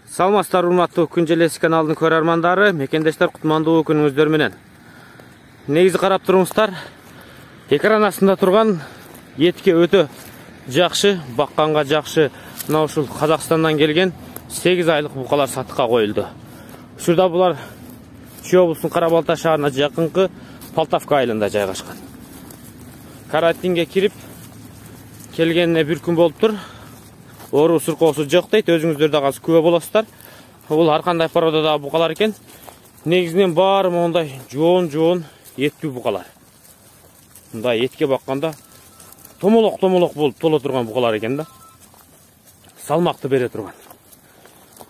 Саламатсыздар, урматтуу Күн Желеси каналынын көрөрмандары, мекендештер, кутмандуу күнүңүздөр менен. Негизи карап туруңуздар, экран астында турган этке өтө жакшы, бакканга жакшы, мына ушул Казакстандан келген 8 айлык букалар сатыкка коюлду. Ушурда булар Чүй облусунун Кара-Балта шаарына жакынкы Полтавка айылында жайгашкан. Карантинге кирип келгенине бир күн болуптур. Ору суркоосу жок дейт, өзүңүздөр да азыр күбө болосуздар. Бул ар кандай породадагы букалар экен. Негизинен баары мондай жоон эттүү букалар. Мындай этке бакканда томолок болуп толо турган букалар экен да. Салмакты бере турган.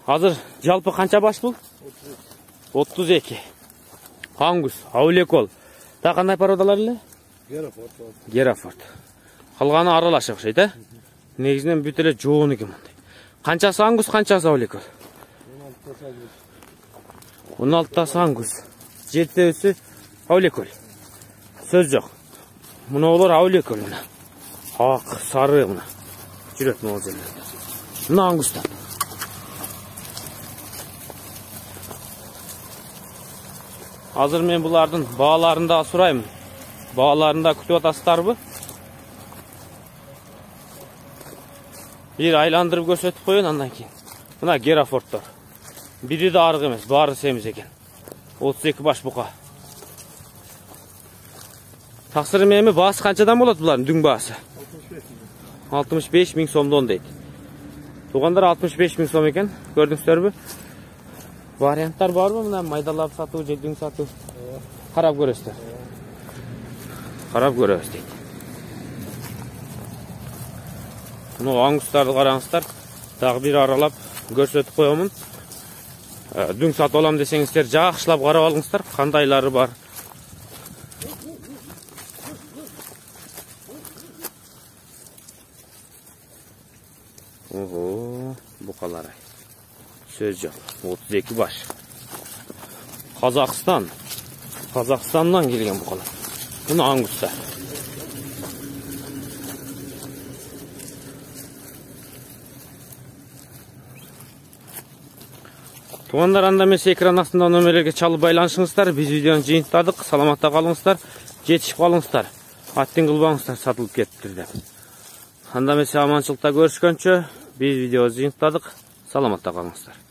Азыр жалпы канча баш бул? 32. Ангус, Аулекол. Та кандай породалар эле? Герафорд. Калганы аралаш окшойт, э? Негизинен бүт эле жоон экен мындай. Канчасы ангус, канчасы Аулекол? 16тасы ангус. 7-өсү Аулекол. Сөз жок. Мына олар Аулекол мына. Ак, сары мына. Жүрөт могу жерлерде. Мына ангустан. Азыр мен булардын бааларын да сурайм. Бааларын да күтүп атасыздарбы? Бир айландырып көрсөтүп коеюн андан кийин. Мына Герафордтор. Бири да арык эмес, баары семиз экен. 32 баш бука. Таксырым эми баасы канчадан болот булардын дүң баасы? 65 миң сомдон дейт. Туугандар 65 миң сом экен. Көрдүңүздөрбү? Варианттар барбы? Мына майдалап сатуу, же дүң сатуу? Карап көрөсүздөр. Карап көрөбүз дейт. Мына ангустарды караңыздар. Дагы бир аралап көрсөтүп коемун. Дүң сатып алам десеңиздер, жакшылап карап алыңыздар, кандайлары бар. Ого, букалар. Сөз жок. 32 баш. Казакстандан келген букалар. Мына ангустар. Туугандар, анда эмес экран астында нөмерлерге чалып байланышыңыздар. Биз видеону жыйынтыдык. Саламатта калыңыздар. Жетишип калыңыздар. Аттен кылбаңыздар, сатылып кетиптир деп. Анда эмес аманчылыкта көрүшкөнчө биз видеону жыйынтыдык. Саламатта калыңыздар.